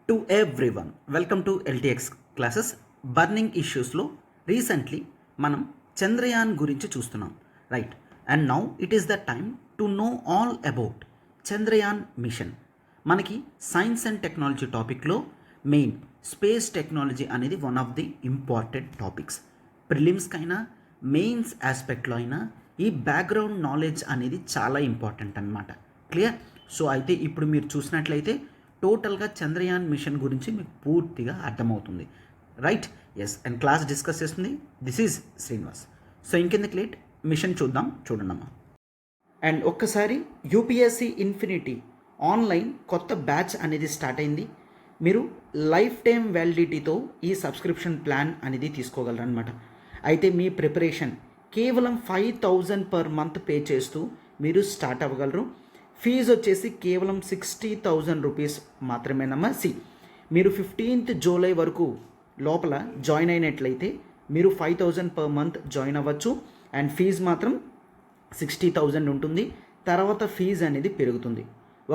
To everyone welcome to LTX classes. Burning ఇష్యూస్లో recently మనం చంద్రయాన్ గురించి చూస్తున్నాం, right? And now it is the time to know all about Chandrayaan mission. మనకి science and technology టాపిక్లో main space technology అనేది one of the important topics. ప్రిలిమ్స్కైనా mains ఆస్పెక్ట్లో అయినా ఈ బ్యాక్గ్రౌండ్ నాలెడ్జ్ అనేది చాలా ఇంపార్టెంట్ అన్నమాట. క్లియర్? సో అయితే ఇప్పుడు మీరు చూసినట్లయితే టోటల్గా చంద్రయాన్ మిషన్ గురించి మీకు పూర్తిగా అర్థమవుతుంది, right? Yes, and class discuss చేస్తుంది దిస్ ఈజ్ శ్రీనివాస్. సో ఇంకెందుకు లేట్, మిషన్ చూడండమ్మా. అండ్ ఒక్కసారి యూపీఎస్సీ ఇన్ఫినిటీ ఆన్లైన్ కొత్త బ్యాచ్ అనేది స్టార్ట్ అయింది. మీరు లైఫ్ టైం వ్యాలిడిటీతో ఈ సబ్స్క్రిప్షన్ ప్లాన్ అనేది తీసుకోగలరు అనమాట. అయితే మీ ప్రిపరేషన్ కేవలం 5,000 పర్ మంత్ పే చేస్తూ మీరు స్టార్ట్ అవ్వగలరు. ఫీజు వచ్చేసి కేవలం 60,000 రూపీస్ మాత్రమేనమ్మా. మీరు 15th జూలై వరకు లోపల జాయిన్ అయినట్లయితే మీరు 5,000 పర్ మంత్ జాయిన్ అవ్వచ్చు. అండ్ ఫీజు మాత్రం 60,000 ఉంటుంది. తర్వాత ఫీజు అనేది పెరుగుతుంది.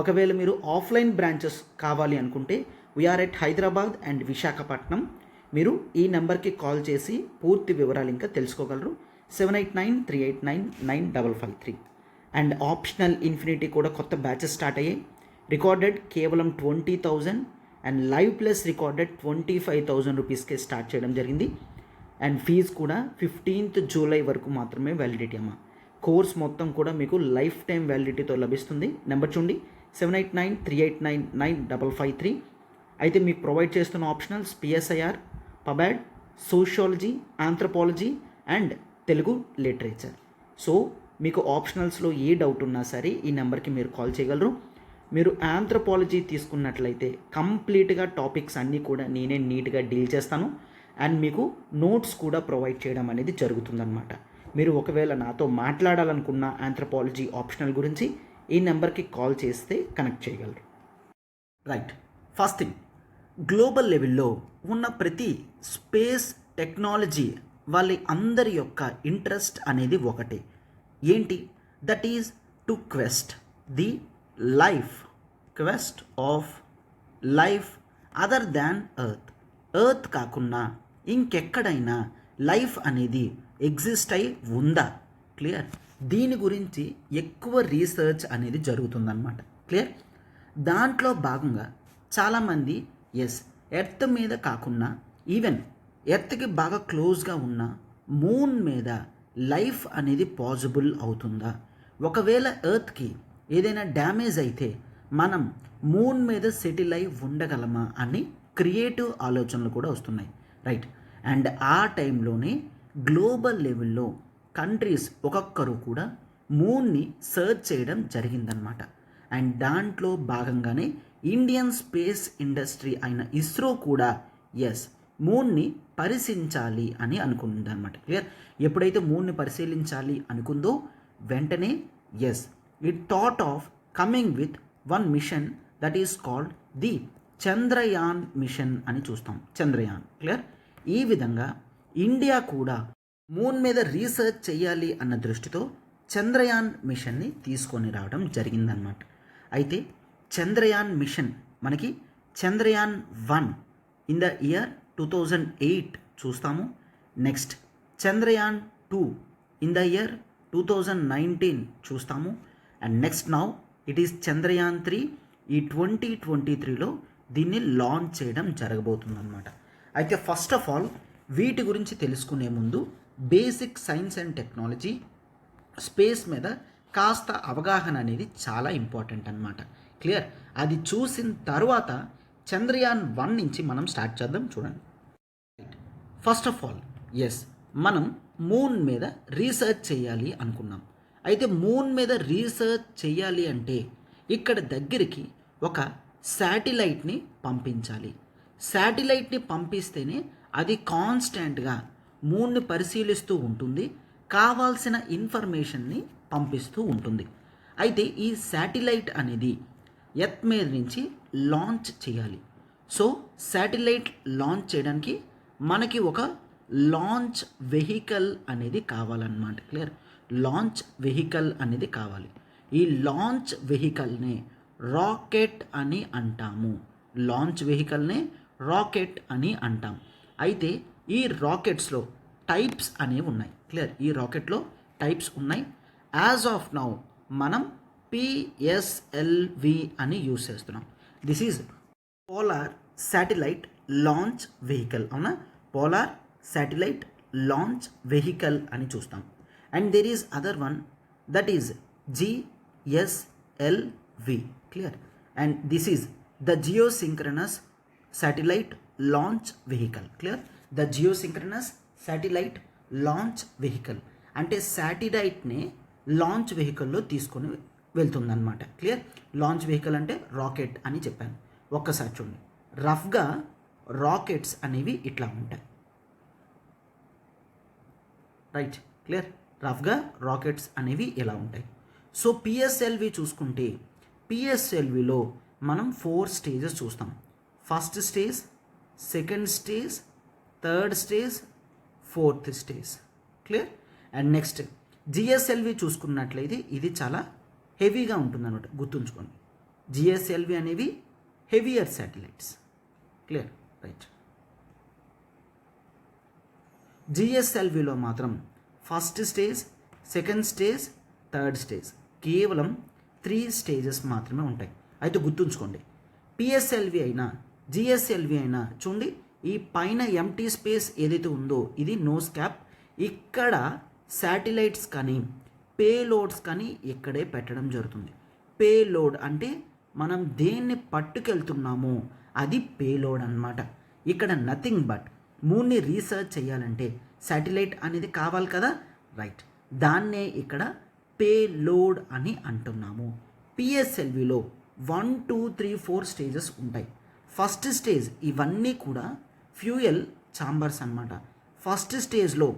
ఒకవేళ మీరు ఆఫ్లైన్ బ్రాంచెస్ కావాలి అనుకుంటే we are at Hyderabad and Visakhapatnam. మీరు ఈ నెంబర్కి కాల్ చేసి పూర్తి వివరాలు ఇంకా తెలుసుకోగలరు. 7893899553. అండ్ ఆప్షనల్ ఇన్ఫినిటీ కూడా కొత్త బ్యాచెస్ స్టార్ట్ అయ్యాయి. రికార్డెడ్ కేవలం 20,000 అండ్ లైవ్ ప్లస్ రికార్డెడ్ 25,000 రూపీస్కే స్టార్ట్ చేయడం జరిగింది. అండ్ ఫీజు కూడా 15th జూలై వరకు మాత్రమే వ్యాలిడిటీ అమ్మా. కోర్స్ మొత్తం కూడా మీకు లైఫ్ టైం వ్యాలిడిటీతో లభిస్తుంది. నెంబర్ చూడండి, 7893899553. అయితే మీకు ప్రొవైడ్ చేస్తున్న optionals PSIR, pub ad, sociology, anthropology and Telugu literature. So మీకు ఆప్షనల్స్లో ఏ డౌట్ ఉన్నా సరే ఈ నెంబర్కి మీరు కాల్ చేయగలరు. మీరు ఆంథ్రపాలజీ తీసుకున్నట్లయితే కంప్లీట్గా టాపిక్స్ అన్నీ కూడా నేనే నీట్గా డీల్ చేస్తాను. అండ్ మీకు నోట్స్ కూడా ప్రొవైడ్ చేయడం అనేది జరుగుతుందన్నమాట. మీరు ఒకవేళ నాతో మాట్లాడాలనుకున్న ఆంథ్రపాలజీ ఆప్షనల్ గురించి ఈ నెంబర్కి కాల్ చేస్తే కనెక్ట్ చేయగలరు, రైట్? ఫస్ట్ థింగ్, గ్లోబల్ లెవెల్లో ఉన్న ప్రతి స్పేస్ టెక్నాలజీ వాళ్ళ అందరి యొక్క ఇంట్రెస్ట్ అనేది ఒకటే. ఏంటి? That is to quest the quest of life other than earth. Earth కాకుండా ఇంకెక్కడైనా లైఫ్ అనేది ఎగ్జిస్ట్ అయి ఉందా? క్లియర్? దీని గురించి ఎక్కువ రీసెర్చ్ అనేది జరుగుతుందన్నమాట. క్లియర్? దాంట్లో భాగంగా చాలామంది ఎర్త్ మీద కాకుండా ఈవెన్ ఎర్త్కి బాగా క్లోజ్గా ఉన్న మూన్ మీద లైఫ్ అనేది పాసిబుల్ అవుతుందా? ఒకవేళ ఎర్త్కి ఏదైనా డ్యామేజ్ అయితే మనం మూన్ మీద సెటిల్ అయి ఉండగలమా అని క్రియేటివ్ ఆలోచనలు కూడా వస్తున్నాయి, రైట్? అండ్ ఆ టైంలోనే గ్లోబల్ లెవెల్లో కంట్రీస్ ఒక్కొక్కరు కూడా మూన్ని సర్చ్ చేయడం జరిగిందనమాట. అండ్ దాంట్లో భాగంగానే ఇండియన్ స్పేస్ ఇండస్ట్రీ అయిన ఇస్రో కూడా మూన్ని పరిశీలించాలి అని అనుకుందనమాట. క్లియర్? ఎప్పుడైతే మూన్ని పరిశీలించాలి అనుకుందో వెంటనే it thought of coming with one mission that is called the Chandrayaan mission అని చూస్తాం. చంద్రయాన్. క్లియర్? ఈ విధంగా ఇండియా కూడా మూన్ మీద రీసెర్చ్ చేయాలి అన్న దృష్టితో చంద్రయాన్ మిషన్ని తీసుకొని రావడం జరిగిందనమాట. అయితే చంద్రయాన్ మిషన్ మనకి చంద్రయాన్ 1 ఇన్ ద ఇయర్ 2008 చూస్తాము. Next Chandrayaan 2 in the year 2019 చూస్తాము. And next now it is Chandrayaan 3 ఈ 2023లో దీన్ని లాంచ్ చేయడం జరగబోతుందన్నమాట. అయితే ఫస్ట్ ఆఫ్ ఆల్ వీటి గురించి తెలుసుకునే ముందు basic science and technology space మీద కాస్త అవగాహన అనేది చాలా ఇంపార్టెంట్ అన్నమాట. క్లియర్? అది చూసిన తర్వాత చంద్రయాన్ 1 నుంచి మనం స్టార్ట్ చేద్దాం. చూడండి, ఫస్ట్ ఆఫ్ ఆల్ మనం మూన్ మీద రీసెర్చ్ చేయాలి అనుకున్నాం. అయితే మూన్ మీద రీసెర్చ్ చేయాలి అంటే ఇక్కడ దగ్గరికి ఒక శాటిలైట్ని పంపించాలి. శాటిలైట్ని పంపిస్తేనే అది కాన్స్టెంట్గా మూన్ని పరిశీలిస్తూ ఉంటుంది, కావాల్సిన ఇన్ఫర్మేషన్ని పంపిస్తూ ఉంటుంది. అయితే ఈ శాటిలైట్ అనేది ఎర్త్ మీద నుంచి లాంచ్ చేయాలి. సో శాటిలైట్ లాంచ్ చేయడానికి మనకి ఒక లాంచ్ వెహికల్ అనేది కావాలన్నమాట. క్లియర్? లాంచ్ వెహికల్ అనేది కావాలి. ఈ లాంచ్ వెహికల్ని రాకెట్ అని అంటాము. లాంచ్ వెహికల్నే రాకెట్ అని అంటాం. అయితే ఈ రాకెట్స్లో టైప్స్ అనేవి ఉన్నాయి. క్లియర్, ఈ రాకెట్లో టైప్స్ ఉన్నాయి. యాజ్ ఆఫ్ నౌ మనం పిఎస్ఎల్వి అని యూజ్ చేస్తున్నాం. This is polar satellite launch vehicle. అవునా, పోలార్ శాటిలైట్ లాంచ్ వెహికల్ అని చూస్తాం. And there is other one that is GSLV. Clear, and this is the geosynchronous satellite launch vehicle. Clear, the geosynchronous satellite launch vehicle అంటే శాటిలైట్ని launch వెహికల్లో తీసుకొని వెళ్తుందన్నమాట. Clear, launch vehicle అంటే rocket అని చెప్పాను. ఒక్కసారి చూడండి, రఫ్గా రాకెట్స్ అనేవి ఇట్లా ఉంటాయి. రైట్, క్లియర్, రఫ్గా రాకెట్స్ అనేవి ఎలా ఉంటాయి. సో పిఎస్ఎల్వి చూసుకుంటే పిఎస్ఎల్విలో మనం 4 స్టేజెస్ చూస్తాం. First stage, second stage, third stage, fourth stage. Clear, and next GSLV చూసుకున్నట్లయితే ఇది చాలా హెవీగా ఉంటుంది అనమాట, గుర్తుంచుకోండి. జిఎస్ఎల్వి అనేవి హెవియర్ శాటిలైట్స్. Clear, right. జిఎస్ఎల్విలో మాత్రం first stage, second stage, third stage, కేవలం 3 స్టేజెస్ మాత్రమే ఉంటాయి. అయితే గుర్తుంచుకోండి, పిఎస్ఎల్వి అయినా జిఎస్ఎల్వి అయినా చూడండి, ఈ పైన ఎంటీ స్పేస్ ఏదైతే ఉందో ఇది నోస్ క్యాప్. ఇక్కడ శాటిలైట్స్ కానీ పేలోడ్స్ కానీ ఇక్కడే పెట్టడం జరుగుతుంది. పేలోడ్ అంటే మనం దేన్ని పట్టుకెళ్తున్నామో అది పేలోడ్ అన్నమాట. ఇక్కడ నథింగ్ బట్ మూన్ని రీసెర్చ్ చేయాలంటే శాటిలైట్ అనేది కావాలి కదా, రైట్, దాన్నే ఇక్కడ పేలోడ్ అని అంటున్నాము. పిఎస్ఎల్విలో 1, 2, 3, 4 స్టేజెస్ ఉంటాయి. ఫస్ట్ స్టేజ్ ఇవన్నీ కూడా ఫ్యూయల్ ఛాంబర్స్ అన్నమాట. ఫస్ట్ స్టేజ్లో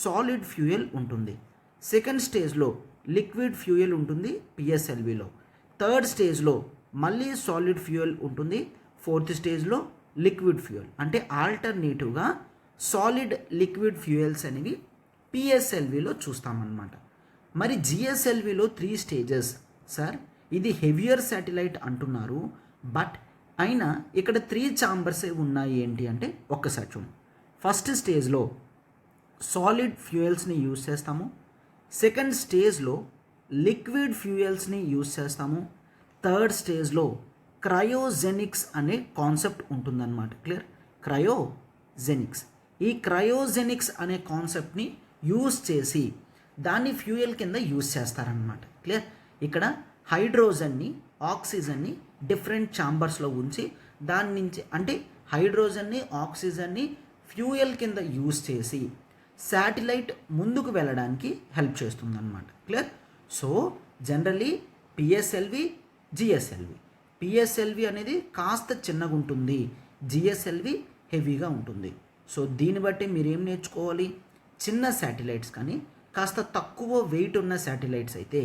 సాలిడ్ ఫ్యూయల్ ఉంటుంది, సెకండ్ స్టేజ్లో లిక్విడ్ ఫ్యూయల్ ఉంటుంది పిఎస్ఎల్విలో, థర్డ్ స్టేజ్లో మళ్ళీ సాలిడ్ ఫ్యూయల్ ఉంటుంది, ఫోర్త్ స్టేజ్లో లిక్విడ్ ఫ్యూయల్. అంటే ఆల్టర్నేటివ్గా సాలిడ్ లిక్విడ్ ఫ్యూయల్స్ అనేవి పిఎస్ఎల్విలో చూస్తామన్నమాట. మరి జిఎస్ఎల్విలో 3 స్టేజెస్ సార్, ఇది హెవియర్ శాటిలైట్ అంటున్నారు, బట్ అయినా ఇక్కడ 3 ఛాంబర్సే ఉన్నాయి ఏంటి అంటే ఒక్కసారి చూడండి. ఫస్ట్ స్టేజ్లో సాలిడ్ ఫ్యూయల్స్ని యూజ్ చేస్తాము, సెకండ్ స్టేజ్లో లిక్విడ్ ఫ్యూయల్స్ని యూజ్ చేస్తాము, థర్డ్ స్టేజ్లో క్రయోజెనిక్స్ అనే కాన్సెప్ట్ ఉంటుందన్నమాట. Clear, cryogenics. ఈ క్రయోజెనిక్స్ అనే కాన్సెప్ట్ని యూజ్ చేసి దాన్ని ఫ్యూయల్ కింద యూజ్ చేస్తారనమాట. క్లియర్, ఇక్కడ హైడ్రోజన్ని ఆక్సిజన్ని డిఫరెంట్ ఛాంబర్స్లో ఉంచి దాని నుంచి అంటే హైడ్రోజన్ని ఆక్సిజన్ని ఫ్యూయల్ కింద యూజ్ చేసి శాటిలైట్ ముందుకు వెళ్ళడానికి హెల్ప్ చేస్తుందన్నమాట. Clear, so generally PSLV GSLV, PSLV అనేది కాస్త చిన్నగా ఉంటుంది, జిఎస్ఎల్వి హెవీగా ఉంటుంది. సో దీన్ని బట్టి మీరు ఏం నేర్చుకోవాలి, చిన్న శాటిలైట్స్ కానీ కాస్త తక్కువ వెయిట్ ఉన్న శాటిలైట్స్ అయితే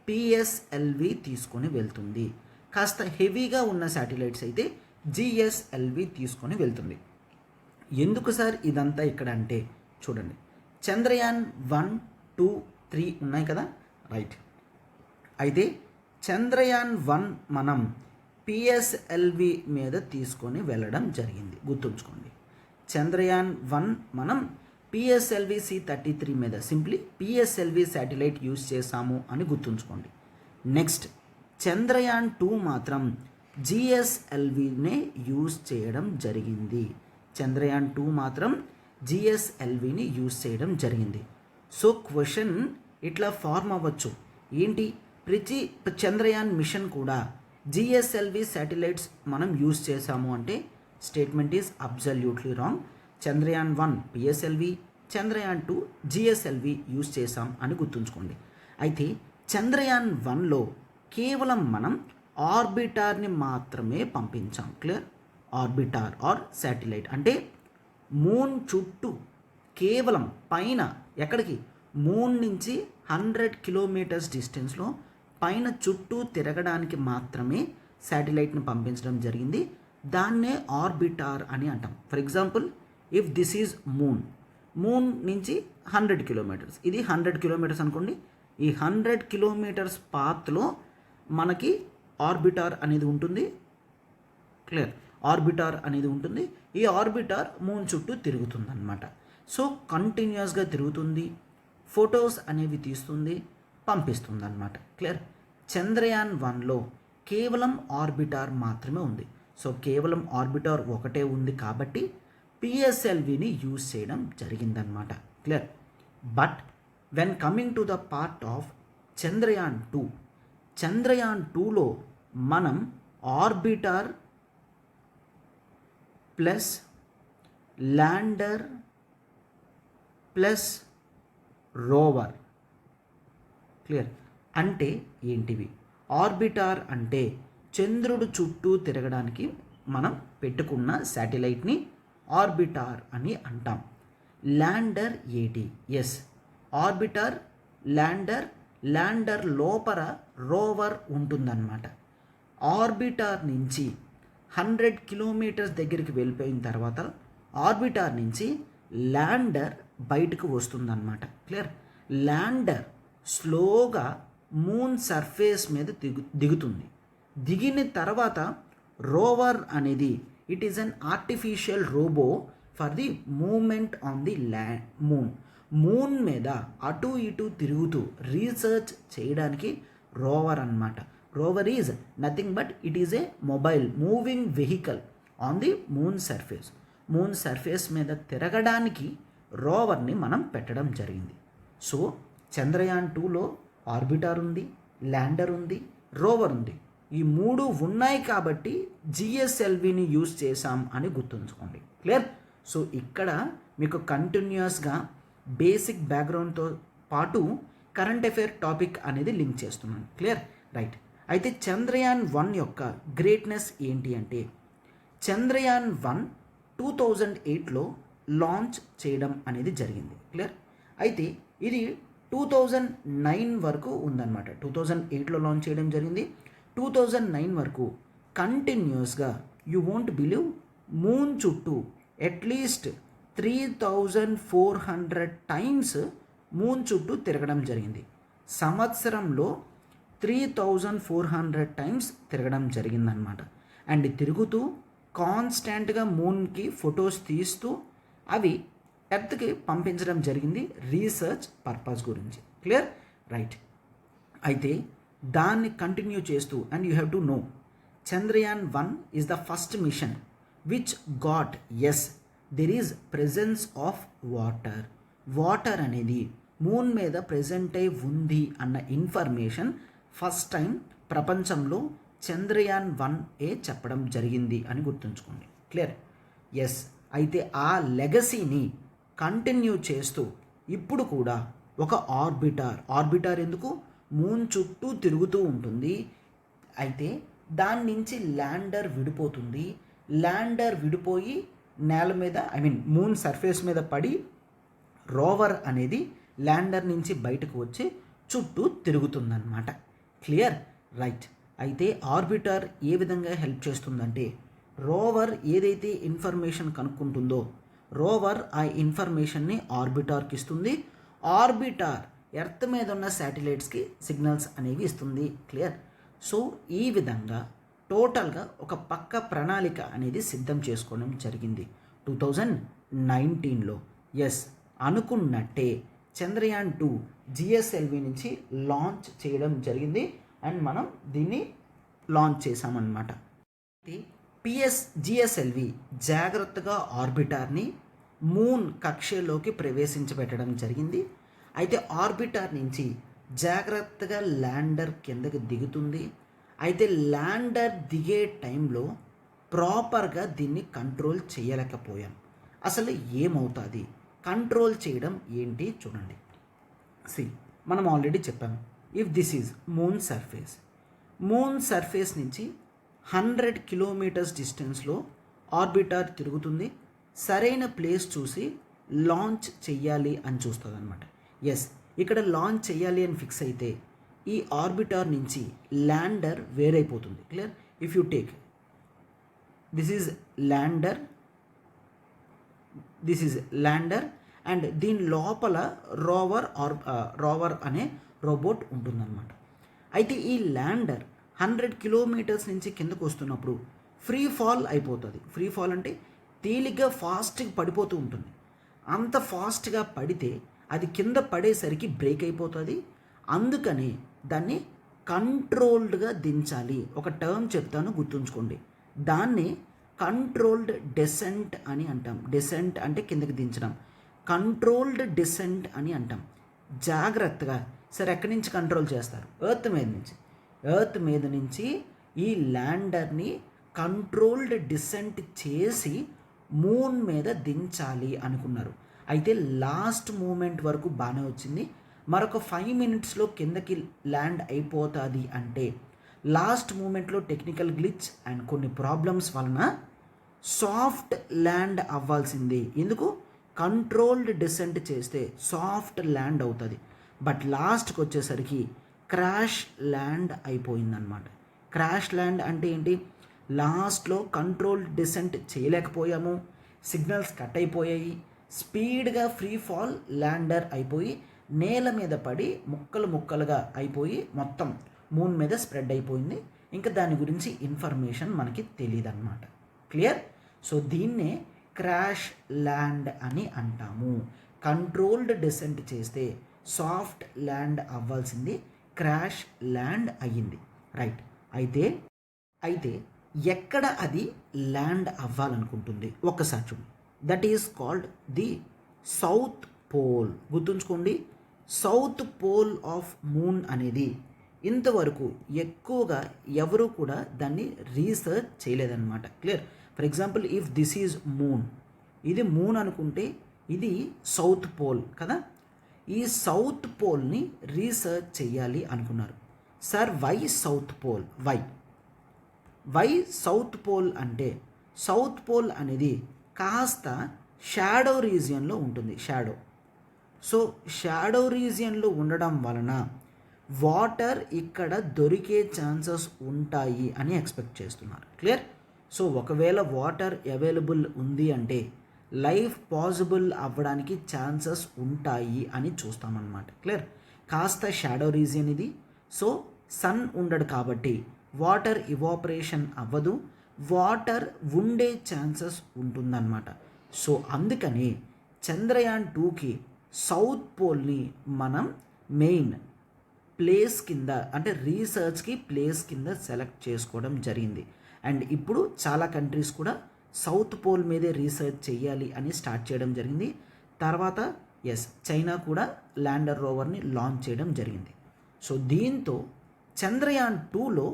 పిఎస్ఎల్వి తీసుకొని వెళ్తుంది, కాస్త హెవీగా ఉన్న శాటిలైట్స్ అయితే జిఎస్ఎల్వి తీసుకొని వెళ్తుంది. ఎందుకు సార్ ఇదంతా ఇక్కడ అంటే చూడండి, చంద్రయాన్ 1, 2, 3 ఉన్నాయి కదా, రైట్. అయితే చంద్రయాన్ 1 మనం పిఎస్ఎల్వి మీద తీసుకొని వెళ్ళడం జరిగింది, గుర్తుంచుకోండి. చంద్రయాన్ 1 మనం పిఎస్ఎల్వి C-33 మీద సింప్లీ పిఎస్ఎల్వి శాటిలైట్ యూజ్ చేసాము అని గుర్తుంచుకోండి. నెక్స్ట్ చంద్రయాన్ 2 మాత్రం జిఎస్ఎల్వినే యూజ్ చేయడం జరిగింది. చంద్రయాన్ 2 మాత్రం జిఎస్ఎల్విని యూజ్ చేయడం జరిగింది. సో క్వశ్చన్ ఇట్లా ఫార్మ్ అవ్వచ్చు, ఏంటి ప్రతి చంద్రయాన్ మిషన్ కూడా జిఎస్ఎల్వి శాటిలైట్స్ మనం యూజ్ చేసాము అంటే statement is absolutely wrong. Chandrayaan 1 PSLV, Chandrayaan 2 GSLV use చేసాం అని గుర్తుంచుకోండి. అయితే చంద్రయాన్ 1లో కేవలం మనం ఆర్బిటార్ని మాత్రమే పంపించాం. క్లియర్, ఆర్బిటార్ ఆర్ శాటిలైట్ అంటే మూన్ చుట్టూ కేవలం పైన ఎక్కడికి మూన్ నుంచి 100 కిలోమీటర్స్ డిస్టెన్స్లో పైన చుట్టూ తిరగడానికి మాత్రమే శాటిలైట్ని పంపించడం జరిగింది. దాన్నే ఆర్బిటార్ అని అంటాం. For example, if this is moon నుంచి 100 కిలోమీటర్స్, ఇది 100 కిలోమీటర్స్ అనుకోండి. ఈ 100 కిలోమీటర్స్ పాత్లో మనకి ఆర్బిటార్ అనేది ఉంటుంది. క్లియర్, ఆర్బిటార్ అనేది ఉంటుంది. ఈ ఆర్బిటార్ మూన్ చుట్టూ తిరుగుతుంది అనమాట. సో కంటిన్యూస్గా తిరుగుతుంది, ఫొటోస్ అనేవి తీస్తుంది, పంపిస్తుంది అనమాట. క్లియర్. చంద్రయాన్ 1లో కేవలం ఆర్బిటార్ మాత్రమే ఉంది. సో కేవలం ఆర్బిటార్ ఒకటే ఉంది కాబట్టి పిఎస్ఎల్విని యూజ్ చేయడం జరిగిందనమాట. Clear. But when coming to the part of Chandrayaan 2, Chandrayaan 2లో మనం orbital plus lander plus rover. Clear. అంటే ఏంటివి? ఆర్బిటార్ అంటే చంద్రుడు చుట్టూ తిరగడానికి మనం పెట్టుకున్న శాటిలైట్ని ఆర్బిటార్ అని అంటాం. ల్యాండర్ ఏంటి? ఎస్, ఆర్బిటార్, ల్యాండర్ లోపల రోవర్ ఉంటుందన్నమాట. ఆర్బిటార్ నుంచి 100 కిలోమీటర్స్ దగ్గరికి వెళ్ళిపోయిన తర్వాత ఆర్బిటార్ నుంచి ల్యాండర్ బయటకు వస్తుందన్నమాట. క్లియర్. ల్యాండర్ స్లోగా మూన్ సర్ఫేస్ మీద దిగుతుంది. దిగిన తర్వాత రోవర్ అనేది it is an artificial robot for the movement on the moon మీద అటు ఇటు తిరుగుతూ రీసెర్చ్ చేయడానికి రోవర్ అన్నమాట. Rover is nothing but it is a mobile moving vehicle on the moon surface. Moon surface మీద తిరగడానికి రోవర్ని మనం పెట్టడం జరిగింది. సో చంద్రయాన్ 2లో ఆర్బిటార్ ఉంది, ల్యాండర్ ఉంది, రోవర్ ఉంది. ఈ 3 ఉన్నాయి కాబట్టి జిఎస్ఎల్విని యూజ్ చేసాం అని గుర్తుంచుకోండి. క్లియర్. సో ఇక్కడ మీకు కంటిన్యూస్గా బేసిక్ బ్యాక్గ్రౌండ్తో పాటు కరెంట్ అఫైర్ టాపిక్ అనేది లింక్ చేస్తున్నాను. క్లియర్. రైట్. అయితే చంద్రయాన్ 1 యొక్క గ్రేట్నెస్ ఏంటి అంటే చంద్రయాన్ 1 2008లో లాంచ్ చేయడం అనేది జరిగింది. క్లియర్. అయితే ఇది 2009 వరకు ఉందన్నమాట. 2008లో లాంచ్ చేయడం జరిగింది. 2009 వరకు కంటిన్యూస్గా యూ వోంట్ బిలీవ్ మూన్ చుట్టూ అట్లీస్ట్ 3400 టైమ్స్ మూన్ చుట్టూ తిరగడం జరిగింది. సంవత్సరంలో 3400 టైమ్స్ తిరగడం జరిగిందనమాట. అండ్ తిరుగుతూ కాన్స్టాంట్గా మూన్కి ఫొటోస్ తీస్తూ అవి ఎర్త్కి పంపించడం జరిగింది రీసెర్చ్ పర్పస్ గురించి. క్లియర్. రైట్. అయితే దాన్ని కంటిన్యూ చేస్తూ and you have to know Chandrayaan 1 is the first mission which got yes there is presence of water అనేది మూన్ మీద ప్రెజెంట్ అయి ఉంది అన్న ఇన్ఫర్మేషన్ ఫస్ట్ టైం ప్రపంచంలో చంద్రయాన్ 1 చెప్పడం జరిగింది అని గుర్తుంచుకోండి. క్లియర్. ఎస్. అయితే ఆ లెగసీని కంటిన్యూ చేస్తూ ఇప్పుడు కూడా ఒక ఆర్బిటార్ ఎందుకు మూన్ చుట్టూ తిరుగుతూ ఉంటుంది. అయితే దాని నుంచి ల్యాండర్ విడిపోతుంది. ల్యాండర్ విడిపోయి నేల మీద మూన్ సర్ఫేస్ మీద పడి రోవర్ అనేది ల్యాండర్ నుంచి బయటకు వచ్చి చుట్టూ తిరుగుతుందన్నమాట. క్లియర్. రైట్. అయితే ఆర్బిటర్ ఏ విధంగా హెల్ప్ చేస్తుందంటే రోవర్ ఏదైతే ఇన్ఫర్మేషన్ కనుక్కుంటుందో రోవర్ ఆ ఇన్ఫర్మేషన్ని ఆర్బిటార్కి ఇస్తుంది. ఆర్బిటార్ ఎర్త్ మీద ఉన్న శాటిలైట్స్కి సిగ్నల్స్ అనేవి ఇస్తుంది. క్లియర్. సో ఈ విధంగా టోటల్గా ఒక పక్క ప్రణాళిక అనేది సిద్ధం చేసుకోవడం జరిగింది 2019లో. ఎస్, అనుకున్నట్టే చంద్రయాన్ 2 జిఎస్ఎల్వి నుంచి లాంచ్ చేయడం జరిగింది అండ్ మనం దీన్ని లాంచ్ చేసామన్నమాట. జిఎస్ఎల్వి జాగ్రత్తగా ఆర్బిటార్ని మూన్ కక్షలోకి ప్రవేశించబెట్టడం జరిగింది. అయితే ఆర్బిటార్ నుంచి జాగ్రత్తగా ల్యాండర్ కిందకి దిగుతుంది. అయితే ల్యాండర్ దిగే టైంలో ప్రాపర్గా దీన్ని కంట్రోల్ చేయలేకపోయాం. అసలు ఏమవుతుంది, కంట్రోల్ చేయడం ఏంటి చూడండి. మనం ఆల్రెడీ చెప్పాము, if this is moon surface నుంచి 100 కిలోమీటర్స్ డిస్టెన్స్లో ఆర్బిటార్ తిరుగుతుంది. సరైన ప్లేస్ చూసి లాంచ్ చెయ్యాలి అని చూస్తుంది అనమాట. ఎస్, ఇక్కడ లాంచ్ చెయ్యాలి అని ఫిక్స్ అయితే ఈ ఆర్బిటార్ నుంచి ల్యాండర్ వేరైపోతుంది. Clear. If you take this is lander and దీని లోపల రోవర్ అనే రోబోట్ ఉంటుందన్నమాట. అయితే ఈ ల్యాండర్ 100 కిలోమీటర్స్ నుంచి కిందకు వస్తున్నప్పుడు ఫ్రీ ఫాల్ అయిపోతుంది. ఫ్రీ ఫాల్ అంటే తేలిగ్గా ఫాస్ట్గా పడిపోతూ ఉంటుంది. అంత ఫాస్ట్గా పడితే అది కింద పడేసరికి బ్రేక్ అయిపోతుంది. అందుకని దాన్ని కంట్రోల్డ్గా దించాలి. ఒక టర్మ్ చెప్తాను, గుర్తుంచుకోండి. దాన్ని కంట్రోల్డ్ డెసెంట్ అని అంటాం. డెసెంట్ అంటే కిందకి దించడం. కంట్రోల్డ్ డెసెంట్ అని అంటాం. జాగ్రత్తగా సరే ఎక్కడి నుంచి కంట్రోల్ చేస్తారు? ఎర్త్ మీద నుంచి. ఎర్త్ మీద నుంచి ఈ ల్యాండర్ని కంట్రోల్డ్ డిసెంట్ చేసి మూన్ మీద దించాలి అనుకున్నారు. అయితే లాస్ట్ మూమెంట్ వరకు బాగానే వచ్చింది. మరొక 5 minutesలో కిందకి ల్యాండ్ అయిపోతుంది అంటే లాస్ట్ మూమెంట్లో టెక్నికల్ గ్లిచ్ అండ్ కొన్ని ప్రాబ్లమ్స్ వలన సాఫ్ట్ ల్యాండ్ అవ్వాల్సింది. ఎందుకు? కంట్రోల్డ్ డిసెంట్ చేస్తే సాఫ్ట్ ల్యాండ్ అవుతుంది. బట్ లాస్ట్కి వచ్చేసరికి క్రాష్ ల్యాండ్ అయిపోయిందనమాట. క్రాష్ ల్యాండ్ అంటే ఏంటి? లాస్ట్లో కంట్రోల్డ్ డిసెంట్ చేయలేకపోయాము, సిగ్నల్స్ కట్ అయిపోయాయి, స్పీడ్గా ఫ్రీ ఫాల్ ల్యాండర్ అయిపోయి నేల మీద పడి ముక్కలు ముక్కలుగా అయిపోయి మొత్తం మూన్ మీద స్ప్రెడ్ అయిపోయింది. ఇంకా దాని గురించి ఇన్ఫర్మేషన్ మనకి తెలియదు అనమాట. క్లియర్? సో దీన్నే క్రాష్ ల్యాండ్ అని అంటాము. కంట్రోల్డ్ డిసెంట్ చేస్తే సాఫ్ట్ ల్యాండ్ అవ్వాల్సింది క్రాష్ ల్యాండ్ అయ్యింది. రైట్. అయితే ఎక్కడ అది ల్యాండ్ అవ్వాలనుకుంటుంది ఒక్కసారి చూడండి. That is called the south pole. గుర్తుంచుకోండి, సౌత్ పోల్ ఆఫ్ మూన్ అనేది ఇంతవరకు ఎక్కువగా ఎవరు కూడా దాన్ని రీసెర్చ్ చేయలేదన్నమాట. Clear? For example, if this is moon, ఇది మూన్ అనుకుంటే ఇది సౌత్ పోల్ కదా. ఈ సౌత్ పోల్ని రీసెర్చ్ చేయాలి అనుకున్నారు. Sir why south pole? Why south pole అంటే సౌత్ పోల్ అనేది కాస్త షాడో రీజియన్లో ఉంటుంది. సో షాడో రీజియన్లో ఉండడం వలన వాటర్ ఇక్కడ దొరికే ఛాన్సెస్ ఉంటాయి అని ఎక్స్పెక్ట్ చేస్తున్నారు. క్లియర్? సో ఒకవేళ వాటర్ అవైలబుల్ ఉంది అంటే లైఫ్ పాసిబుల్ అవ్వడానికి ఛాన్సెస్ ఉంటాయి అని చూస్తామన్నమాట. క్లియర్? కాస్త షాడో రీజియన్ ఇది. సో సన్ ఉండడు కాబట్టి వాటర్ ఇవాపరేషన్ అవ్వదు, వాటర్ ఉండే ఛాన్సెస్ ఉంటుందన్నమాట. సో అందుకని చంద్రయాన్ 2కి సౌత్ పోల్ని మనం మెయిన్ ప్లేస్ కింద, అంటే రీసెర్చ్కి ప్లేస్ కింద సెలెక్ట్ చేసుకోవడం జరిగింది. అండ్ ఇప్పుడు చాలా కంట్రీస్ కూడా సౌత్ పోల్ మీదే రీసెర్చ్ చేయాలి అని స్టార్ట్ చేయడం జరిగింది. తర్వాత చైనా కూడా ల్యాండర్ రోవర్ని లాంచ్ చేయడం జరిగింది. సో దీంతో చంద్రయాన్ 2లో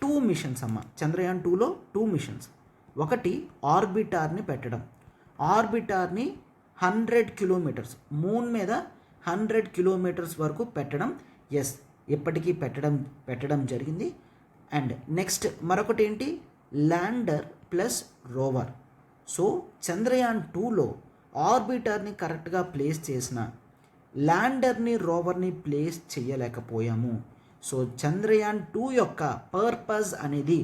2 మిషన్స్ చంద్రయాన్ 2లో 2 మిషన్స్. ఒకటి ఆర్బిటార్ని పెట్టడం. ఆర్బిటార్ని 100 kilometers మూన్ మీద 100 kilometers వరకు పెట్టడం. ఇప్పటికీ పెట్టడం జరిగింది. అండ్ నెక్స్ట్ మరొకటి ఏంటి? Lander plus rover. So Chandrayaan 2లో ఆర్బిటర్ని కరెక్ట్గా ప్లేస్ చేసిన ల్యాండర్ని రోవర్ని ప్లేస్ చేయలేకపోయాము. సో చంద్రయాన్ 2 యొక్క పర్పస్ అనేది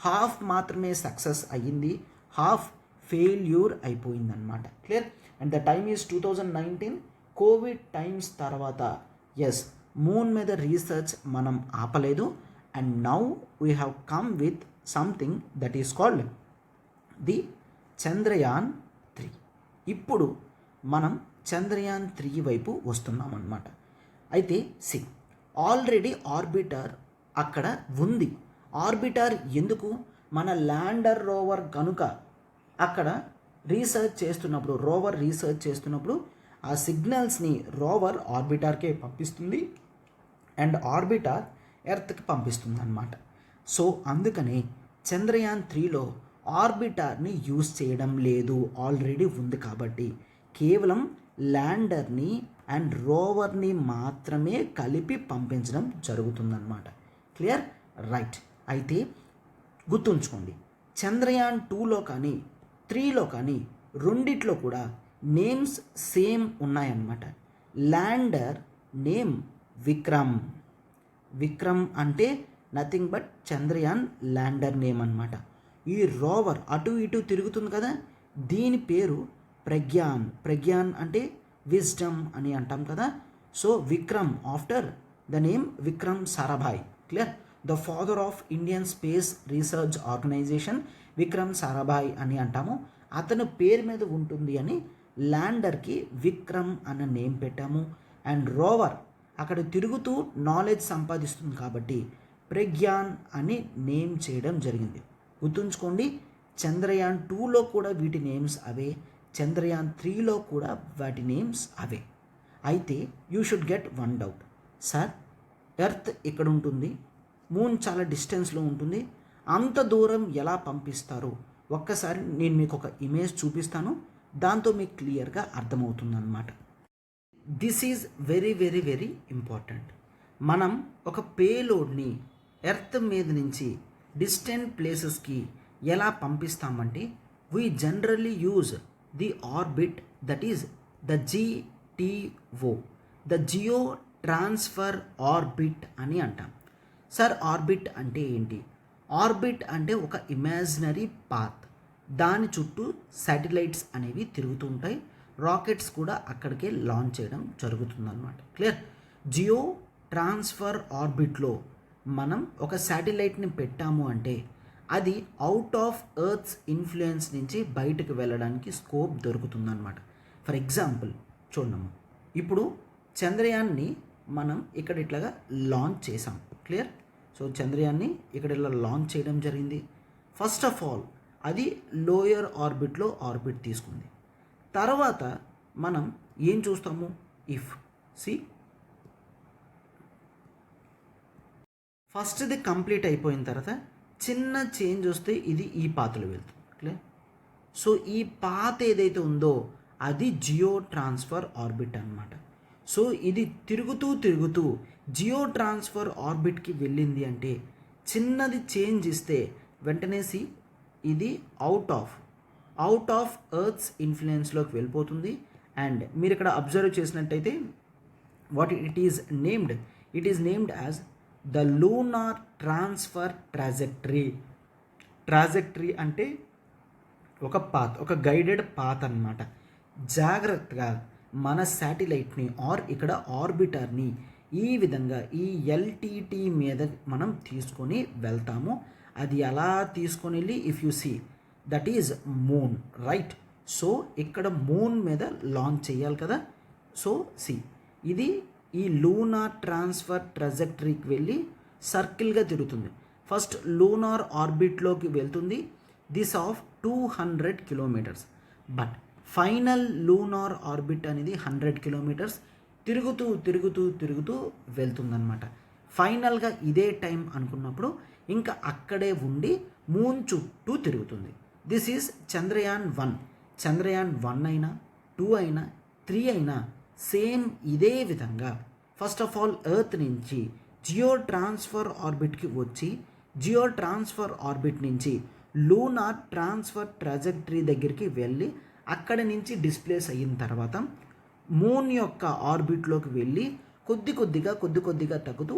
హాఫ్ మాత్రమే సక్సెస్ అయ్యింది, హాఫ్ ఫెయిల్యూర్ అయిపోయిందన్నమాట. Clear? And the time is 2019, covid times తర్వాత మూన్ మీద రీసెర్చ్ మనం ఆపలేదు. And now we have come with something that is called the Chandrayaan 3. ఇప్పుడు మనం చంద్రయాన్ 3 వైపు వస్తున్నాం అన్నమాట. అయితే ఆల్రెడీ ఆర్బిటర్ అక్కడ ఉంది. ఆర్బిటర్ ఎందుకు? మన ల్యాండర్ రోవర్ కనుక అక్కడ రీసెర్చ్ చేస్తున్నప్పుడు, రోవర్ రీసెర్చ్ చేస్తున్నప్పుడు ఆ సిగ్నల్స్ని రోవర్ ఆర్బిటర్కే పంపిస్తుంది అండ్ ఆర్బిటర్ ఎర్త్కి పంపిస్తుంది అన్నమాట. సో అందుకని చంద్రయాన్ 3లో ఆర్బిటర్ని యూజ్ చేయడం లేదు, ఆల్రెడీ ఉంది కాబట్టి కేవలం ల్యాండర్ని అండ్ రోవర్ని మాత్రమే కలిపి పంపించడం జరుగుతుందన్నమాట. క్లియర్? రైట్. అయితే గుర్తుంచుకోండి, చంద్రయాన్ 2లో కానీ 3లో కానీ రెండిట్లో కూడా నేమ్స్ సేమ్ ఉన్నాయన్నమాట. ల్యాండర్ నేమ్ విక్రమ్ అంటే nothing but Chandrayaan lander name అన్నమాట. ఈ రోవర్ అటు ఇటు తిరుగుతుంది కదా, దీని పేరు ప్రగ్యాన్ అంటే విజ్డమ్ అని అంటాం కదా. So Vikram after the name Vikram Sarabhai. Clear? The father of Indian Space Research Organisation Vikram Sarabhai అని అంటాము. అతను పేరు మీద ఉంటుంది అని ల్యాండర్కి విక్రమ్ అన్న నేమ్ పెట్టాము. అండ్ రోవర్ అక్కడ తిరుగుతూ నాలెడ్జ్ సంపాదిస్తుంది కాబట్టి ప్రగ్యాన్ అని నేమ్ చేయడం జరిగింది. గుర్తుంచుకోండి, చంద్రయాన్ 2లో కూడా వీటి నేమ్స్ అవే, చంద్రయాన్ 3లో కూడా వాటి నేమ్స్ అవే. అయితే you should get one doubt, sir earth ఇక్కడ ఉంటుంది, మూన్ చాలా డిస్టెన్స్లో ఉంటుంది, అంత దూరం ఎలా పంపిస్తారు? ఒక్కసారి నేను మీకు ఒక ఇమేజ్ చూపిస్తాను, దాంతో మీకు క్లియర్గా అర్థమవుతుంది అన్నమాట. This is very very very important. మనం ఒక పేలోడ్ని ఎర్త్ మీద నుంచి డిస్టెంట్ ప్లేసెస్కి ఎలా పంపిస్తామంటే we generally use the orbit, that is the GTO, the geo transfer orbit అని అంటాం. సార్ ఆర్బిట్ అంటే ఏంటి? ఆర్బిట్ అంటే ఒక ఇమాజినరీ పాత్, దాని చుట్టూ శాటిలైట్స్ అనేవి తిరుగుతుంటాయి, రాకెట్స్ కూడా అక్కడికే లాంచ్ చేయడం జరుగుతుందన్నమాట. క్లియర్? జియో ట్రాన్స్ఫర్ ఆర్బిట్లో మనం ఒక శాటిలైట్ని పెట్టాము అంటే అది అవుట్ ఆఫ్ ఎర్త్స్ ఇన్ఫ్లుయెన్స్ నుంచి బయటకు వెళ్ళడానికి స్కోప్ దొరుకుతుందన్నమాట. ఫర్ ఎగ్జాంపుల్ చూడమ్మా, ఇప్పుడు చంద్రయాన్ని మనం ఇక్కడ ఇట్లాగా లాంచ్ చేసాం. క్లియర్? సో చంద్రయాన్ని ఇక్కడ ఇలా లాంచ్ చేయడం జరిగింది. ఫస్ట్ ఆఫ్ ఆల్ అది లోయర్ ఆర్బిట్లో ఆర్బిట్ తీసుకుంది. తర్వాత మనం ఏం చూస్తాము? ఇఫ్ సి ఫస్ట్ది కంప్లీట్ అయిపోయిన తర్వాత చిన్న చేంజ్ వస్తే ఇది ఈ పాత్రలో వెళ్తుంది. క్లియర్? సో ఈ పాత్ ఏదైతే ఉందో అది జియో ట్రాన్స్ఫర్ ఆర్బిట్ అన్నమాట. సో ఇది తిరుగుతూ తిరుగుతూ జియో ట్రాన్స్ఫర్ ఆర్బిట్కి వెళ్ళింది అంటే చిన్నది చేంజ్ ఇస్తే వెంటనే ఇది అవుట్ ఆఫ్ ఎర్త్స్ ఇన్ఫ్లుయెన్స్లోకి వెళ్ళిపోతుంది. అండ్ మీరు ఇక్కడ అబ్జర్వ్ చేసినట్టయితే what it is named as the lunar transfer trajectory అంటే ఒక పాత్, ఒక గైడెడ్ పాత్ అన్నమాట. జాగ్రత్తగా మన శాటిలైట్ని ఇక్కడ ఆర్బిటర్ని ఈ విధంగా ఈ LTT మీద మనం తీసుకొని వెళ్తాము. అది ఎలా తీసుకొని వెళ్ళి if you see that is moon, right? So ఇక్కడ మూన్ మీద లాంచ్ చేయాలి కదా. సో ఇది ఈ లూనార్ ట్రాన్స్ఫర్ ట్రాజెక్టరీకి వెళ్ళి సర్కిల్గా తిరుగుతుంది. ఫస్ట్ లూనార్ ఆర్బిట్లోకి వెళ్తుంది, this of 200 kilometres. But final lunar orbit అనేది 100 కిలోమీటర్స్ తిరుగుతూ తిరుగుతూ తిరుగుతూ వెళ్తుందన్నమాట. ఫైనల్గా ఇదే టైం అనుకున్నప్పుడు ఇంకా అక్కడే ఉండి మూన్ చుట్టూ తిరుగుతుంది. This is Chandrayaan 1. చంద్రయాన్ 1 అయినా 2 అయినా 3 అయినా సేమ్ ఇదే విధంగా ఫస్ట్ ఆఫ్ ఆల్ ఎర్త్ నుంచి జియో ట్రాన్స్ఫర్ ఆర్బిట్కి వచ్చి జియో ట్రాన్స్ఫర్ ఆర్బిట్ నుంచి లూనార్ ట్రాన్స్ఫర్ ట్రాజెక్టరీ దగ్గరికి వెళ్ళి అక్కడి నుంచి డిస్ప్లేస్ అయిన తర్వాత మూన్ యొక్క ఆర్బిట్లోకి వెళ్ళి కొద్ది కొద్దిగా తగ్గుతూ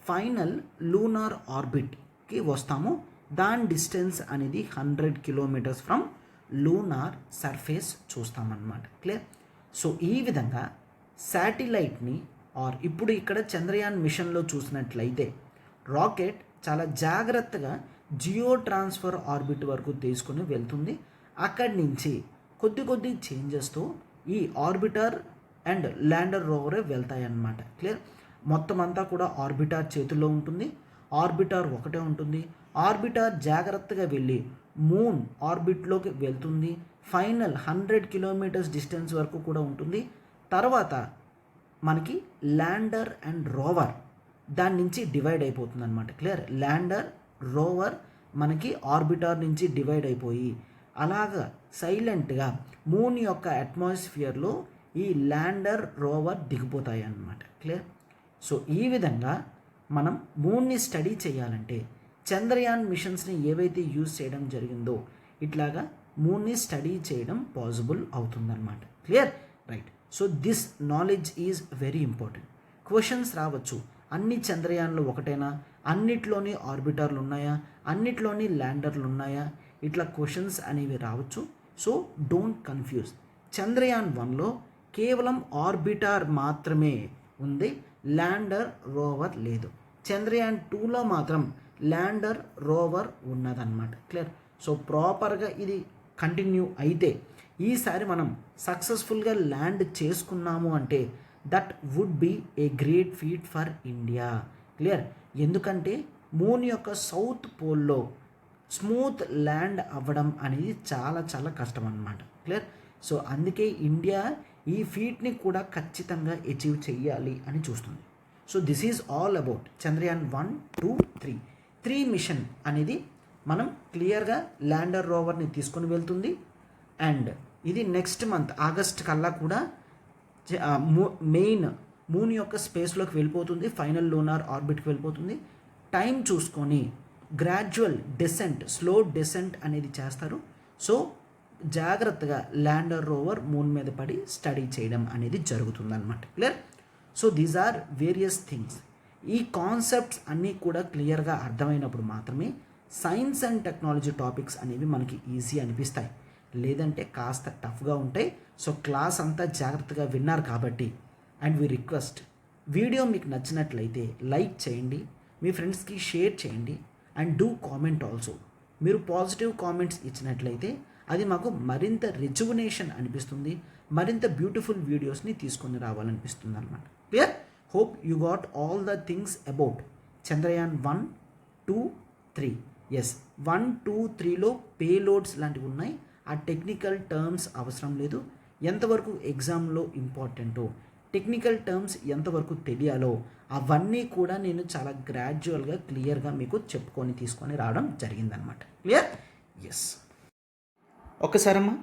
ఫైనల్ లూనార్ ఆర్బిట్కి వస్తాము. దాని డిస్టెన్స్ అనేది 100 కిలోమీటర్స్ ఫ్రమ్ లూనార్ సర్ఫేస్ చూస్తామన్నమాట. క్లియర్? సో ఈ విధంగా శాటిలైట్ని ఇప్పుడు ఇక్కడ చంద్రయాన్ మిషన్లో చూసినట్లయితే రాకెట్ చాలా జాగ్రత్తగా జియో ట్రాన్స్ఫర్ ఆర్బిట్ వరకు తీసుకుని వెళ్తుంది. అక్కడి నుంచి కొద్ది చేంజెస్తో ఈ ఆర్బిటర్ అండ్ ల్యాండర్ రోవరే వెళ్తాయన్నమాట. క్లియర్? మొత్తం అంతా కూడా ఆర్బిటర్ చేతుల్లో ఉంటుంది, ఆర్బిటర్ ఒకటే ఉంటుంది. ఆర్బిటర్ జాగ్రత్తగా వెళ్ళి మూన్ ఆర్బిట్లోకి వెళ్తుంది. ఫైనల్ 100 కిలోమీటర్స్ డిస్టెన్స్ వరకు కూడా ఉంటుంది. తర్వాత మనకి ల్యాండర్ అండ్ రోవర్ దాని నుంచి డివైడ్ అయిపోతుంది అనమాట. క్లియర్? ల్యాండర్ రోవర్ మనకి ఆర్బిటర్ నుంచి డివైడ్ అయిపోయి అలాగా సైలెంట్గా మూన్ యొక్క అట్మాస్ఫియర్లో ఈ ల్యాండర్ రోవర్ దిగిపోతాయి అన్నమాట. క్లియర్? సో ఈ విధంగా మనం మూన్ని స్టడీ చేయాలంటే చంద్రయాన్ మిషన్స్ని ఏవైతే యూజ్ చేయడం జరిగిందో ఇట్లాగా మూన్ని స్టడీ చేయడం పాసిబుల్ అవుతుందన్నమాట. Clear? Right. So this knowledge is very important. Questions రావచ్చు, అన్ని చంద్రయాన్లు ఒకటేనా, అన్నిట్లోని ఆర్బిటర్లు ఉన్నాయా, అన్నిట్లోని ల్యాండర్లు ఉన్నాయా, ఇట్లా క్వశ్చన్స్ అనేవి రావచ్చు. So don't confuse. చంద్రయాన్ 1లో కేవలం ఆర్బిటర్ మాత్రమే ఉంది, ల్యాండర్ రోవర్ లేదు. చంద్రయాన్ 2లో మాత్రం ల్యాండర్ రోవర్ ఉన్నదన్నమాట. క్లియర్? సో ప్రాపర్గా ఇది కంటిన్యూ అయితే ఈసారి మనం సక్సెస్ఫుల్గా ల్యాండ్ చేసుకున్నాము అంటే that would be a great feat for India. Clear? ఎందుకంటే మూన్ యొక్క సౌత్ పోల్లో స్మూత్ ల్యాండ్ అవ్వడం అనేది చాలా చాలా కష్టం అన్నమాట. క్లియర్? సో అందుకే ఇండియా ఈ ఫీట్ని కూడా ఖచ్చితంగా అచీవ్ చేయాలి అని చూస్తుంది. So this is all about Chandrayaan 1, 2, 3 mission అనేది మనం క్లియర్గా ల్యాండర్ రోవర్ని తీసుకొని వెళ్తుంది. అండ్ ఇది నెక్స్ట్ మంత్ ఆగస్ట్ కల్లా కూడా మెయిన్ మూన్ యొక్క స్పేస్లోకి వెళ్ళిపోతుంది, ఫైనల్ లూనార్ ఆర్బిట్కి వెళ్ళిపోతుంది. టైం చూసుకొని గ్రాడ్యువల్ డెసెంట్, స్లో డెసెంట్ అనేది చేస్తారు. సో జాగ్రత్తగా ల్యాండర్ రోవర్ మూన్ మీద పడి స్టడీ చేయడం అనేది జరుగుతుందన్నమాట. Clear? So these are various things. ఈ కాన్సెప్ట్స్ అన్నీ కూడా క్లియర్గా అర్థమైనప్పుడు మాత్రమే సైన్స్ అండ్ టెక్నాలజీ టాపిక్స్ అనేవి మనకి ఈజీ అనిపిస్తాయి, లేదంటే కాస్త టఫ్గా ఉంటాయి. సో క్లాస్ అంతా జాగ్రత్తగా విన్నారు కాబట్టి, అండ్ వి రిక్వెస్ట్ వీడియో మీకు నచ్చినట్లయితే లైక్ చేయండి, మీ ఫ్రెండ్స్కి షేర్ చేయండి, అండ్ డూ కామెంట్ ఆల్సో. మీరు పాజిటివ్ కామెంట్స్ ఇచ్చినట్లయితే అది మాకు మరింత రిజువనేషన్ అనిపిస్తుంది, మరింత బ్యూటిఫుల్ వీడియోస్ని తీసుకొని రావాలనిపిస్తుంది అనమాట. Clear? Hope you got all the things about Chandrayaan 1, 2, 3. Yes, 1, 2, 3లో పేలోడ్స్ లాంటివి ఉన్నాయి. ఆ టెక్నికల్ టర్మ్స్ అవసరం లేదు. ఎంతవరకు ఎగ్జామ్లో ఇంపార్టెంటో, టెక్నికల్ టర్మ్స్ ఎంతవరకు తెలియాలో అవన్నీ కూడా నేను చాలా గ్రాడ్యువల్గా క్లియర్గా మీకు చెప్పుకొని తీసుకొని రావడం జరిగిందనమాట. క్లియర్? ఎస్. ఒకసారమ్మా,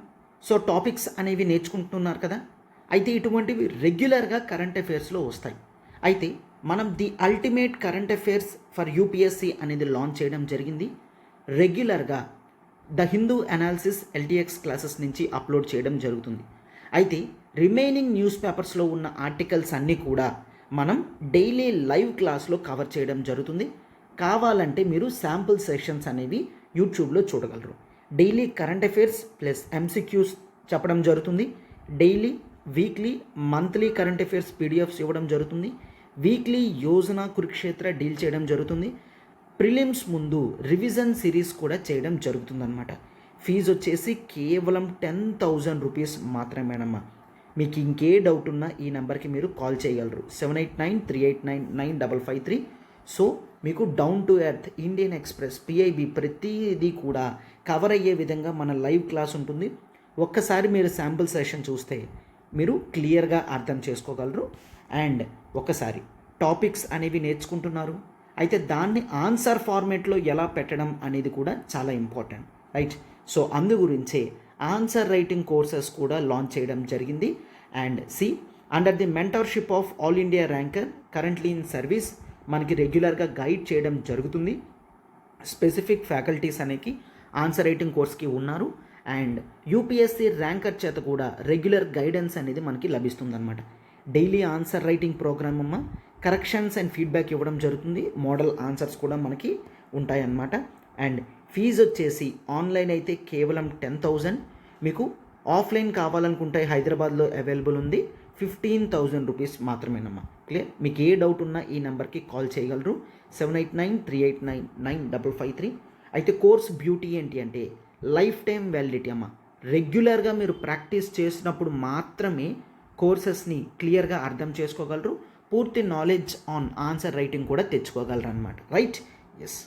సో టాపిక్స్ అనేవి నేర్చుకుంటున్నారు కదా, అయితే ఇటువంటివి రెగ్యులర్గా కరెంట్ అఫైర్స్లో వస్తాయి. అయితే మనం the ultimate current affairs for UPSC అనేది లాంచ్ చేయడం జరిగింది. రెగ్యులర్గా the Hindu analysis LTX classes నుంచి అప్లోడ్ చేయడం జరుగుతుంది. అయితే రిమైనింగ్ న్యూస్ పేపర్స్లో ఉన్న ఆర్టికల్స్ అన్నీ కూడా మనం డైలీ లైవ్ క్లాస్లో కవర్ చేయడం జరుగుతుంది. కావాలంటే మీరు శాంపుల్ సెషన్స్ అనేవి యూట్యూబ్లో చూడగలరు. Daily current affairs plus MCQs చెప్పడం జరుగుతుంది. Daily, weekly, monthly current affairs PDFs ఇవ్వడం జరుగుతుంది. వీక్లీ యోజన కురుక్షేత్ర డీల్ చేయడం జరుగుతుంది. ప్రిలిమ్స్ ముందు రివిజన్ సిరీస్ కూడా చేయడం జరుగుతుందన్నమాట. ఫీజు వచ్చేసి కేవలం 10,000 రూపీస్ మాత్రమేనమ్మా. మీకు ఇంకే డౌట్ ఉన్నా ఈ నెంబర్కి మీరు కాల్ చేయగలరు, 7893899553. సో మీకు down to earth, Indian express, PIB ప్రతిదీ కూడా కవర్ అయ్యే విధంగా మన లైవ్ క్లాస్ ఉంటుంది. ఒక్కసారి మీరు శాంపుల్ సెషన్ చూస్తే మీరు క్లియర్గా అర్థం చేసుకోగలరు. అండ్ ఒకసారి టాపిక్స్ అనేవి నేర్చుకుంటున్నారు, అయితే దాన్ని ఆన్సర్ ఫార్మేట్లో ఎలా పెట్టడం అనేది కూడా చాలా ఇంపార్టెంట్, రైట్? సో అందు గురించే ఆన్సర్ రైటింగ్ కోర్సెస్ కూడా లాంచ్ చేయడం జరిగింది. And under the mentorship of all India ranker currently in service మనకి రెగ్యులర్గా గైడ్ చేయడం జరుగుతుంది. స్పెసిఫిక్ ఫ్యాకల్టీస్ అనేవి ఆన్సర్ రైటింగ్ కోర్స్కి ఉన్నారు. అండ్ యూపీఎస్సీ ర్యాంకర్ చేత కూడా రెగ్యులర్ గైడెన్స్ అనేది మనకి లభిస్తుందన్నమాట. డైలీ ఆన్సర్ రైటింగ్ ప్రోగ్రామ్ అమ్మ, కరెక్షన్స్ అండ్ ఫీడ్బ్యాక్ ఇవ్వడం జరుగుతుంది. మోడల్ ఆన్సర్స్ కూడా మనకి ఉంటాయన్నమాట. అండ్ ఫీజు వచ్చేసి ఆన్లైన్ అయితే కేవలం 10,000, మీకు ఆఫ్లైన్ కావాలనుకుంటే హైదరాబాద్లో అవైలబుల్ ఉంది, 15,000 రూపీస్ మాత్రమేనమ్మా. క్లియర్? మీకు ఏ డౌట్ ఉన్నా ఈ నెంబర్కి కాల్ చేయగలరు, 7893899553. అయితే కోర్స్ బ్యూటీ ఏంటి అంటే లైఫ్ టైం వ్యాలిడిటీ అమ్మ. రెగ్యులర్గా మీరు ప్రాక్టీస్ చేసినప్పుడు మాత్రమే కోర్సెస్ని క్లియర్గా అర్థం చేసుకోగలరు, పూర్తి నాలెడ్జ్ ఆన్ ఆన్సర్ రైటింగ్ కూడా తెచ్చుకోగలరు అనమాట, రైట్? ఎస్.